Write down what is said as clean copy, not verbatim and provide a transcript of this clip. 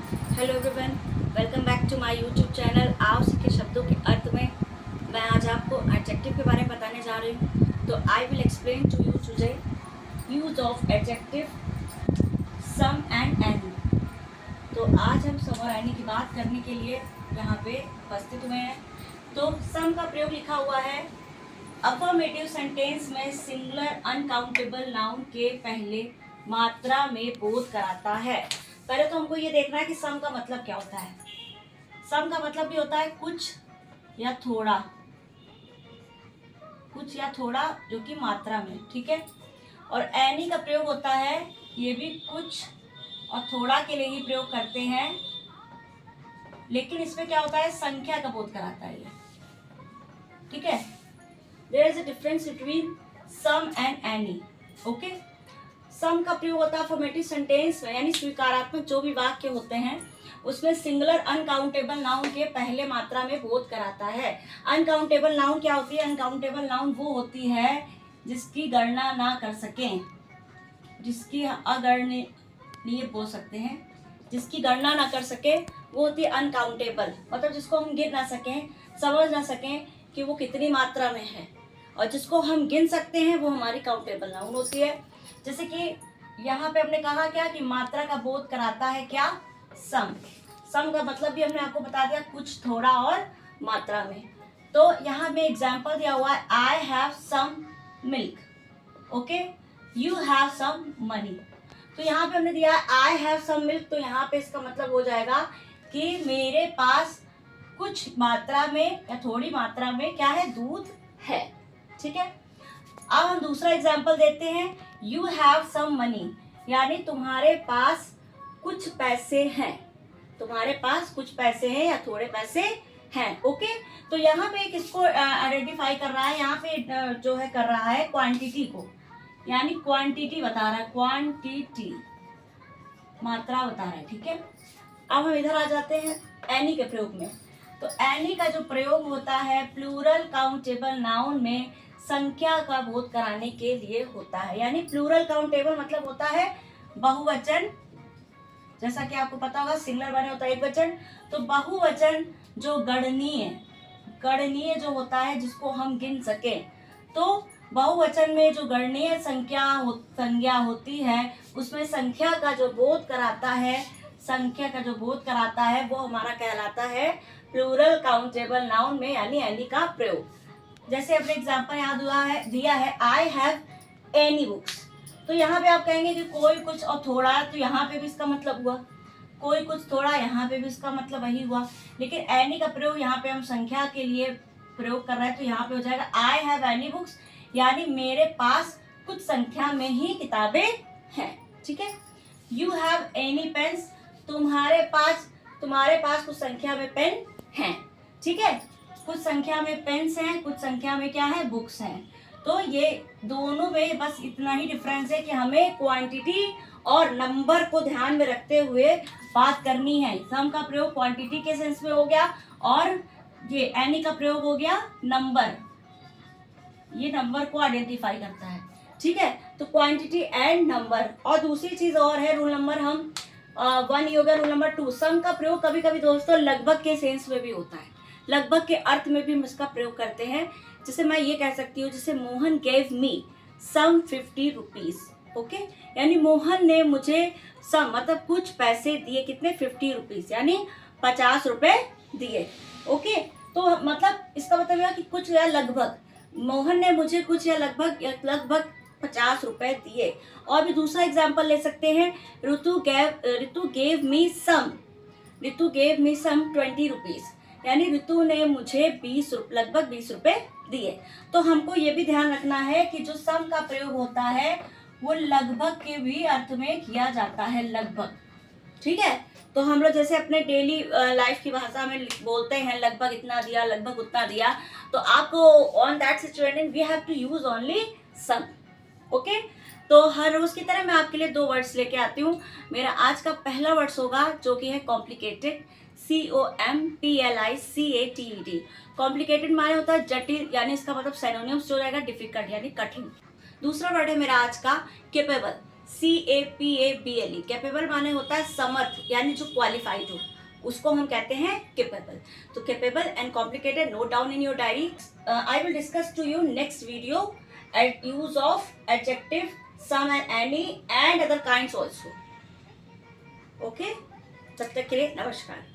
Hello everyone, welcome back to my YouTube channel. आओ सीखे शब्दों के अर्थ में। मैं आज आपको एडजेक्टिव के बारे में बताने जा रही हूँ। तो I will explain to you today use of adjective some and any. तो आज हम सम और एनी की बात करने के लिए यहाँ पे उपस्थित हुए हैं। तो सम का प्रयोग लिखा हुआ है अफर्मेटिव सेंटेंस में सिंगुलर अनकाउंटेबल नाउन के पहले मात्रा में बोध कराता है। पहले तो हमको ये देखना है कि सम का मतलब क्या होता है। सम का मतलब भी होता है कुछ या थोड़ा, कुछ या थोड़ा जो कि मात्रा में, ठीक है। और एनी का प्रयोग होता है, ये भी कुछ और थोड़ा के लिए ही प्रयोग करते हैं, लेकिन इसमें क्या होता है, संख्या का बोध कराता है ये, ठीक है। There is a difference between some and any, okay. Some का प्रयोग होता है अफर्मेटिव सेंटेंस में, यानी स्वीकारात्मक जो भी वाक्य होते हैं उसमें सिंगुलर अनकाउंटेबल नाउन के पहले मात्रा में बोध कराता है। अनकाउंटेबल नाउन क्या होती है? अनकाउंटेबल नाउन वो होती है जिसकी गणना ना कर सकें, जिसकी अगणनीय बोल सकते हैं, जिसकी गणना ना कर सके वो होती है अनकाउंटेबल। मतलब जिसको हम गिन ना सकें, समझ ना सकें कि वो कितनी मात्रा में है। और जिसको हम गिन सकते हैं वो हमारी काउंटेबल नाउन होती है। जैसे कि यहाँ पे हमने कहा क्या कि मात्रा का बोध कराता है क्या? सम। सम का मतलब भी हमने आपको बता दिया, कुछ, थोड़ा और मात्रा में। तो यहाँ में एग्जाम्पल दिया हुआ है, I have some milk, okay, you have some money. तो यहाँ पे हमने दिया है आई हैव सम मिल्क, तो यहाँ पे इसका मतलब हो जाएगा कि मेरे पास कुछ मात्रा में या थोड़ी मात्रा में क्या है? दूध है, ठीक है। अब हम दूसरा एग्जाम्पल देते हैं, यू हैव सम मनी, यानी तुम्हारे पास कुछ पैसे हैं, तुम्हारे पास कुछ पैसे हैं या थोड़े पैसे हैं, ओके। तो यहाँ पे किसको आइडेंटिफाई कर रहा है? यहाँ पे जो है कर रहा है क्वांटिटी को, यानी क्वांटिटी बता रहा है, क्वांटिटी मात्रा बता रहा है, ठीक है। अब हम इधर आ जाते हैं एनी के प्रयोग में। तो एनी का जो प्रयोग होता है प्लूरल काउंटेबल नाउन में संख्या का बोध कराने के लिए होता है। यानी प्लूरल काउंटेबल मतलब होता है बहुवचन, जैसा कि आपको पता होगा सिंगुलर बने होता है एक वचन, तो बहुवचन जो गणनीय, गणनीय जो होता है जिसको हम गिन सके, तो बहुवचन में जो गणनीय संज्ञा होती है उसमें संख्या का जो बोध कराता है, संख्या का जो बोध कराता है वो हमारा कहलाता है प्लूरल काउंटेबल नाउन में, यानी एनी का प्रयोग। जैसे अपने एग्जांपल यहाँ दिया है आई हैव एनी बुक्स। तो यहाँ पे आप कहेंगे कि कोई, कुछ और थोड़ा, तो यहाँ पे भी इसका मतलब हुआ कोई, कुछ, थोड़ा, यहाँ पे भी इसका मतलब वही हुआ। लेकिन एनी का प्रयोग यहाँ पे हम संख्या के लिए प्रयोग कर रहे हैं, तो यहाँ पे हो जाएगा आई हैव एनी बुक्स, यानी मेरे पास कुछ संख्या में ही किताबें हैं, ठीक है। यू हैव एनी पेन्स, तुम्हारे पास कुछ संख्या में पेन हैं, ठीक है। कुछ संख्या में पेन्स हैं, कुछ संख्या में क्या है? बुक्स हैं। तो ये दोनों में बस इतना ही डिफरेंस है कि हमें क्वांटिटी और नंबर को ध्यान में रखते हुए बात करनी है। सम का प्रयोग क्वांटिटी के सेंस में हो गया और ये एनी का प्रयोग हो गया नंबर, ये नंबर को आइडेंटिफाई करता है, ठीक है। तो क्वांटिटी एंड नंबर। और दूसरी चीज और है, रूल नंबर हम 1 हो गया। रूल नंबर 2, सम का प्रयोग कभी कभी दोस्तों लगभग के सेंस में भी होता है, लगभग के अर्थ में भी हम इसका प्रयोग करते हैं। जैसे मैं ये कह सकती हूँ, जैसे मोहन गेव मी सम 50 रुपीज, ओके, यानी मोहन ने मुझे सम मतलब कुछ पैसे दिए, कितने? 50 रुपीज, यानी 50 रुपए दिए, ओके। तो मतलब इसका मतलब यह कि कुछ या लगभग, मोहन ने मुझे कुछ या लगभग 50 रुपए दिए। और भी दूसरा एग्जाम्पल ले सकते हैं, ऋतु गेव मी सम 20 रुपीज, यानी ऋतु ने मुझे लगभग 20 रुपए दिए। तो हमको ये भी ध्यान रखना है कि जो सम का प्रयोग होता है वो लगभग के भी अर्थ में किया जाता है, लगभग, ठीक है। तो हम लोग जैसे अपने डेली लाइफ की भाषा में बोलते हैं लगभग इतना दिया, लगभग उतना दिया, तो आपको on that situation we have to use only some, okay. तो हर रोज की तरह मैं आपके लिए 2 वर्ड्स लेके आती हूँ। मेरा आज का पहला वर्ड्स होगा जो कि है कॉम्प्लिकेटेड, COMPLICATED। कॉम्प्लिकेटेड माने होता है जटिल, यानी इसका मतलब सिनोनिम्स जो रहेगा डिफिकल्ट, यानी कठिन। दूसरा वर्ड है मेरा आज का केपेबल, CAPABLE। कैपेबल माने होता है समर्थ, यानी जो क्वालिफाइड हो, उसको हम कहते हैं कैपेबल। तो capable and complicated, note down in your diary. I will discuss to you next video at use of adjective, some and any and other kinds also. Okay, तब तक के लिए नमस्कार।